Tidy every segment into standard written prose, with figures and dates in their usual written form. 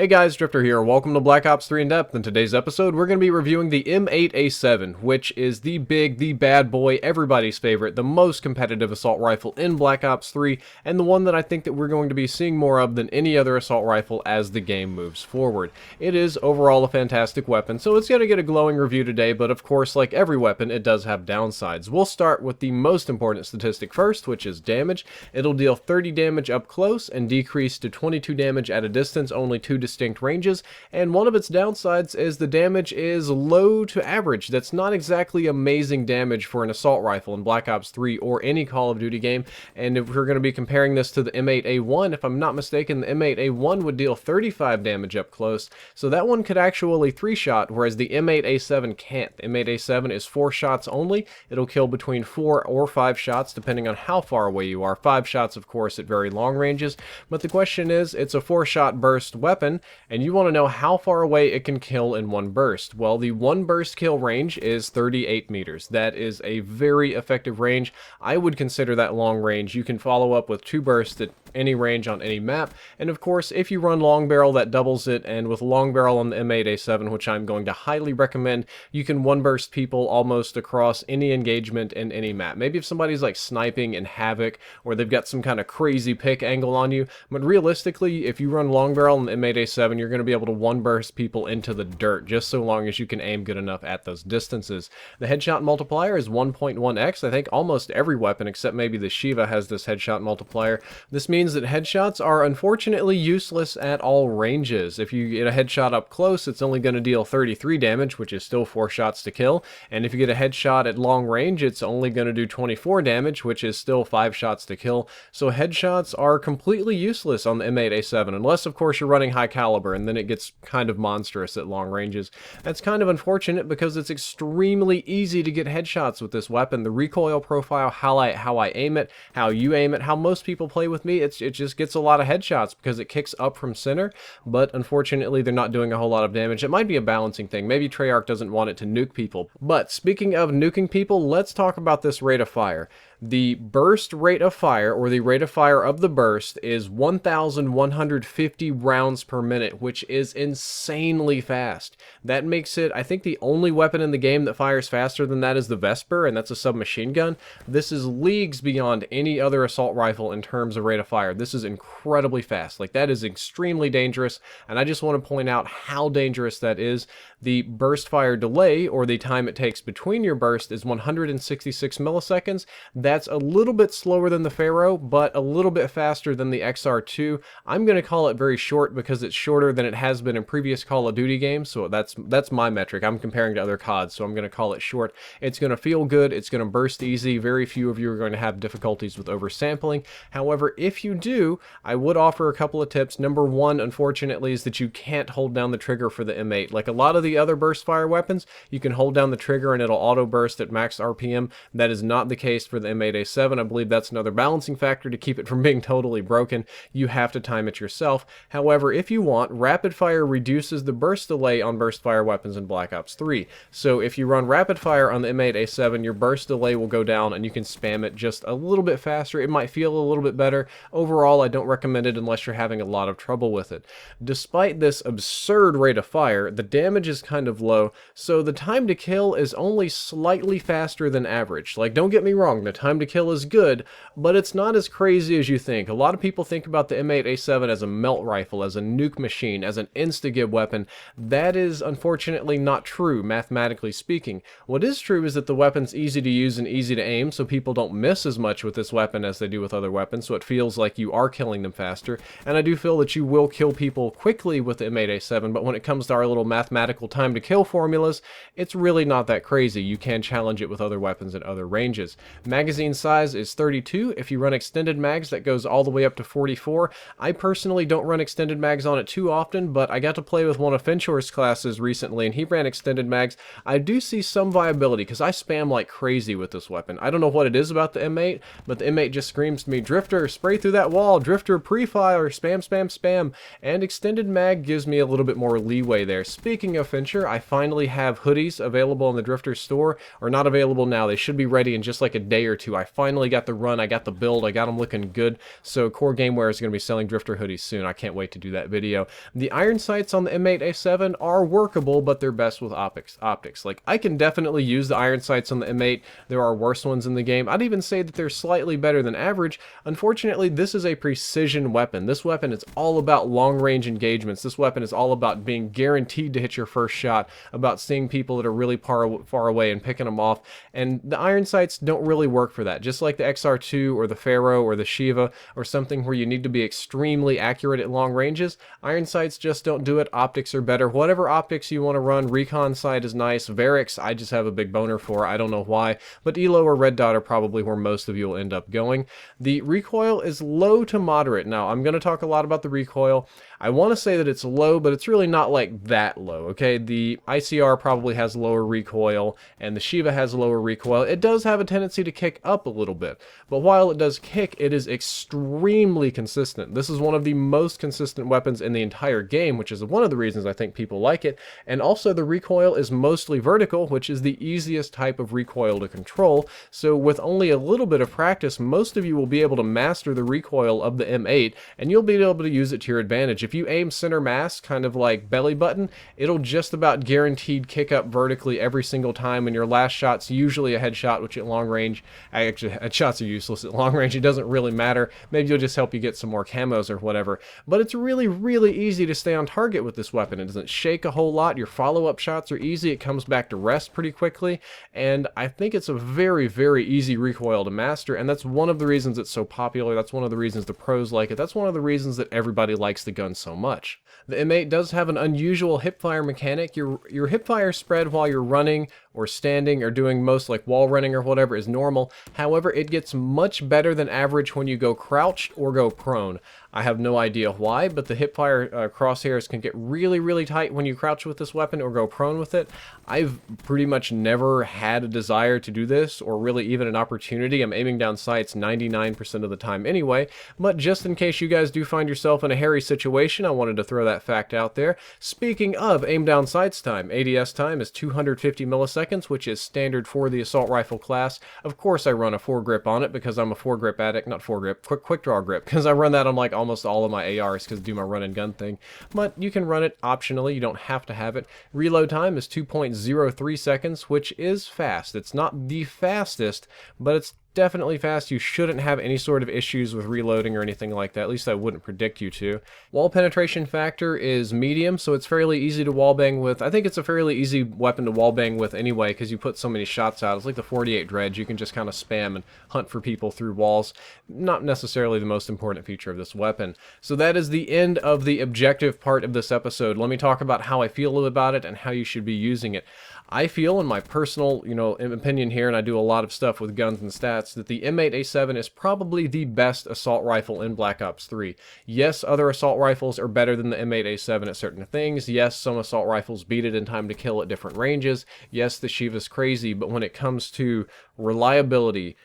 Hey guys, Drifter here. Welcome to Black Ops 3 In Depth. In today's episode, we're going to be reviewing the M8A7, which is the bad boy, everybody's favorite, the most competitive assault rifle in Black Ops 3, and the one that I think that we're going to be seeing more of than any other assault rifle as the game moves forward. It is overall a fantastic weapon, so it's going to get a glowing review today, but of course, like every weapon, it does have downsides. We'll start with the most important statistic first, which is damage. It'll deal 30 damage up close and decrease to 22 damage at a distance, only two distinct ranges, and one of its downsides is the damage is low to average. That's not exactly amazing damage for an assault rifle in Black Ops 3 or any Call of Duty game, and if we're going to be comparing this to the M8A1, if I'm not mistaken, the M8A1 would deal 35 damage up close, so that one could actually 3-shot, whereas the M8A7 can't. The M8A7 is 4 shots only. It'll kill between 4 or 5 shots depending on how far away you are. 5 shots, of course, at very long ranges, but the question is, it's a 4-shot burst weapon, and you want to know how far away it can kill in one burst. Well, the one burst kill range is 38 meters. That is a very effective range. I would consider that long range. You can follow up with 2 bursts at any range on any map, and of course, if you run long barrel, that doubles it, and with long barrel on the M8A7, which I'm going to highly recommend, you can one burst people almost across any engagement in any map. Maybe if somebody's like sniping in Havoc, or they've got some kind of crazy pick angle on you, but realistically, if you run long barrel on the M8A7, you're going to be able to one burst people into the dirt, just so long as you can aim good enough at those distances. The headshot multiplier is 1.1x. I think almost every weapon, except maybe the Shiva, has this headshot multiplier. This means that headshots are unfortunately useless at all ranges. If you get a headshot up close, it's only going to deal 33 damage, which is still 4 shots to kill, and if you get a headshot at long range, it's only going to do 24 damage, which is still 5 shots to kill. So headshots are completely useless on the M8A7, unless of course you're running high caliber, and then it gets kind of monstrous at long ranges. That's kind of unfortunate because it's extremely easy to get headshots with this weapon. The recoil profile, how I aim it, how you aim it, how most people play with me, it just gets a lot of headshots because it kicks up from center, but unfortunately they're not doing a whole lot of damage. It might be a balancing thing. Maybe Treyarch doesn't want it to nuke people. But speaking of nuking people, let's talk about this rate of fire. The burst rate of fire, or the rate of fire of the burst, is 1,150 rounds per minute, which is insanely fast. That makes it, I think, the only weapon in the game that fires faster than that is the Vesper, and that's a submachine gun. This is leagues beyond any other assault rifle in terms of rate of fire. This is incredibly fast. Like, that is extremely dangerous, and I just want to point out how dangerous that is. The burst fire delay, or the time it takes between your burst, is 166 milliseconds. That's a little bit slower than the Pharaoh, but a little bit faster than the XR2. I'm going to call it very short because it's shorter than it has been in previous Call of Duty games, so that's my metric. I'm comparing to other CODs, so I'm going to call it short. It's going to feel good, it's going to burst easy. Very few of you are going to have difficulties with oversampling. However, if you do, I would offer a couple of tips. Number one, unfortunately, is that you can't hold down the trigger for the M8. Like a lot of the other burst fire weapons, you can hold down the trigger and it'll auto burst at max RPM. That is not the case for the M8A7. I believe that's another balancing factor to keep it from being totally broken. You have to time it yourself. However, if you want, rapid fire reduces the burst delay on burst fire weapons in Black Ops 3. So if you run rapid fire on the M8A7, your burst delay will go down and you can spam it just a little bit faster. It might feel a little bit better. Overall, I don't recommend it unless you're having a lot of trouble with it. Despite this absurd rate of fire, the damage is kind of low, so the time to kill is only slightly faster than average. Like, don't get me wrong, the time to kill is good, but it's not as crazy as you think. A lot of people think about the M8A7 as a melt rifle, as a nuke machine, as an insta-gib weapon. That is unfortunately not true, mathematically speaking. What is true is that the weapon's easy to use and easy to aim, so people don't miss as much with this weapon as they do with other weapons, so it feels like you are killing them faster. And I do feel that you will kill people quickly with the M8A7, but when it comes to our little mathematical time to kill formulas, it's really not that crazy. You can challenge it with other weapons at other ranges. Magazine size is 32. If you run extended mags, that goes all the way up to 44. I personally don't run extended mags on it too often, but I got to play with one of Finchor's classes recently, and he ran extended mags. I do see some viability, because I spam like crazy with this weapon. I don't know what it is about the M8, but the M8 just screams to me, Drifter, spray through that wall, Drifter, pre-fire, spam, spam, spam, and extended mag gives me a little bit more leeway there. Speaking of Fincher, I finally have hoodies available in the Drifter store, or not available now. They should be ready in just like a day or two. XR2. I finally got the run, I got the build, I got them looking good. So Core Gameware is going to be selling Drifter hoodies soon. I can't wait to do that video. The iron sights on the M8A7 are workable, but they're best with optics. Like, I can definitely use the iron sights on the M8. There are worse ones in the game. I'd even say that they're slightly better than average. Unfortunately, this is a precision weapon. This weapon is all about long-range engagements. This weapon is all about being guaranteed to hit your first shot, about seeing people that are really far away and picking them off, and the iron sights don't really work for that. Just like the XR2 or the Pharaoh or the Shiva or something where you need to be extremely accurate at long ranges, iron sights just don't do it. Optics are better. Whatever optics you want to run, recon sight is nice. Varix, I just have a big boner for. I don't know why, but Elo or Red Dot are probably where most of you will end up going. The recoil is low to moderate. Now, I'm going to talk a lot about the recoil. I want to say that it's low, but it's really not like that low, okay? The ICR probably has lower recoil, and the Shiva has lower recoil. It does have a tendency to kick up a little bit, but while it does kick, it is extremely consistent. This is one of the most consistent weapons in the entire game, which is one of the reasons I think people like it, and also the recoil is mostly vertical, which is the easiest type of recoil to control, so with only a little bit of practice, most of you will be able to master the recoil of the M8, and you'll be able to use it to your advantage. If you aim center mass, kind of like belly button, it'll just about guaranteed kick up vertically every single time, and your last shot's usually a headshot, which at long range, actually headshots are useless at long range, it doesn't really matter. Maybe you'll just help you get some more camos or whatever, but it's really, really easy to stay on target with this weapon. It doesn't shake a whole lot, your follow-up shots are easy, it comes back to rest pretty quickly, and I think it's a very, very easy recoil to master, and that's one of the reasons it's so popular, that's one of the reasons the pros like it, that's one of the reasons that everybody likes the gun so much. The M8 does have an unusual hipfire mechanic. Your hipfire spread while you're running or standing or doing most like wall running or whatever is normal. However, it gets much better than average when you go crouched or go prone. I have no idea why, but the hipfire crosshairs can get really, really tight when you crouch with this weapon or go prone with it. I've pretty much never had a desire to do this, or really even an opportunity. I'm aiming down sights 99% of the time anyway, but just in case you guys do find yourself in a hairy situation, I wanted to throw that fact out there. Speaking of aim down sights time, ADS time is 250 milliseconds, which is standard for the assault rifle class. Of course I run a foregrip on it because I'm a foregrip addict, not foregrip, quick draw grip, because I run that on like almost all of my ARs because I do my run and gun thing, but you can run it optionally, you don't have to have it. Reload time is 2.03 seconds, which is fast. It's not the fastest, but it's definitely fast. You shouldn't have any sort of issues with reloading or anything like that. At least I wouldn't predict you to. Wall penetration factor is medium, so it's fairly easy to wallbang with. I think it's a fairly easy weapon to wallbang with anyway, because you put so many shots out. It's like the 48 Dredge. You can just kind of spam and hunt for people through walls. Not necessarily the most important feature of this weapon. So that is the end of the objective part of this episode. Let me talk about how I feel about it and how you should be using it. I feel, in my personal, opinion here, and I do a lot of stuff with guns and stats, that the M8A7 is probably the best assault rifle in Black Ops 3. Yes, other assault rifles are better than the M8A7 at certain things. Yes, some assault rifles beat it in time to kill at different ranges. Yes, the Shiva's crazy, but when it comes to reliability,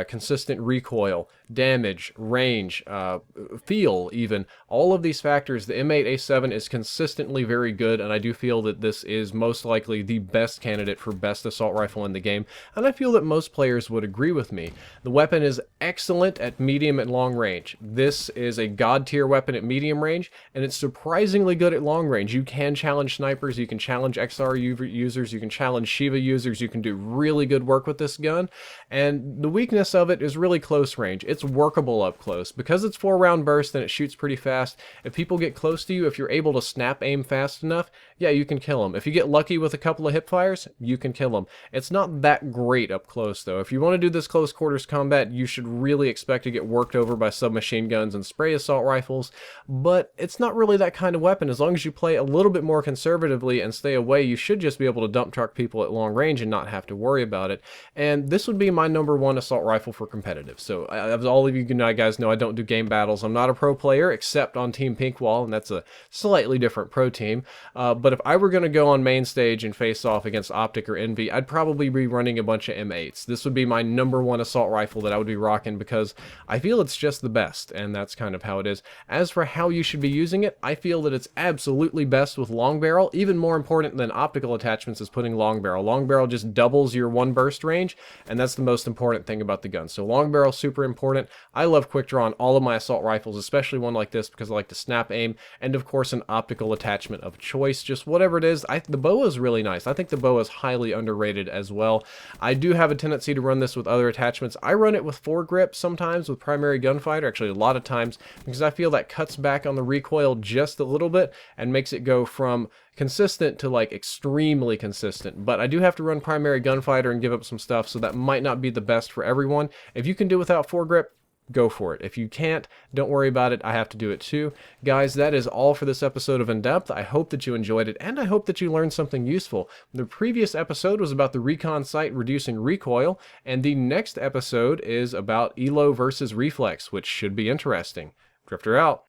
consistent recoil, damage, range, feel even, all of these factors, the M8A7 is consistently very good, and I do feel that this is most likely the best candidate for best assault rifle in the game, and I feel that most players would agree with me. The weapon is excellent at medium and long range. This is a god tier weapon at medium range, and it's surprisingly good at long range. You can challenge snipers, you can challenge XR users, you can challenge Shiva users, you can do really good work with this gun, and the weakness of it is really close range. It's workable up close. Because it's 4-round burst and it shoots pretty fast, if people get close to you, if you're able to snap aim fast enough, yeah, you can kill them. If you get lucky with a couple of hip fires, you can kill them. It's not that great up close, though. If you want to do this close quarters combat, you should really expect to get worked over by submachine guns and spray assault rifles, but it's not really that kind of weapon. As long as you play a little bit more conservatively and stay away, you should just be able to dump truck people at long range and not have to worry about it. And this would be my #1 assault rifle for competitive. So as all of you guys know, I don't do game battles. I'm not a pro player except on Team Pinkwall, and that's a slightly different pro team. But if I were going to go on main stage and face off against Optic or Envy, I'd probably be running a bunch of M8s. This would be my #1 assault rifle that I would be rocking because I feel it's just the best, and that's kind of how it is. As for how you should be using it, I feel that it's absolutely best with long barrel. Even more important than optical attachments is putting long barrel. Long barrel just doubles your one burst range, and that's the most important thing about the gun. So long barrel, super important. I love quick draw on all of my assault rifles, especially one like this because I like to snap aim, and of course an optical attachment of choice, just whatever it is. The boa is really nice. I think the boa is highly underrated as well. I do have a tendency to run this with other attachments. I run it with foregrip sometimes with primary gunfighter, actually a lot of times, because I feel that cuts back on the recoil just a little bit and makes it go from consistent to like extremely consistent. But I do have to run primary gunfighter and give up some stuff, so that might not be the best for everyone. If you can do without foregrip, go for it. If you can't, don't worry about it. I have to do it too. Guys, that is all for this episode of In Depth. I hope that you enjoyed it, and I hope that you learned something useful. The previous episode was about the recon sight reducing recoil, and the next episode is about ELO versus reflex, which should be interesting. Drifter out.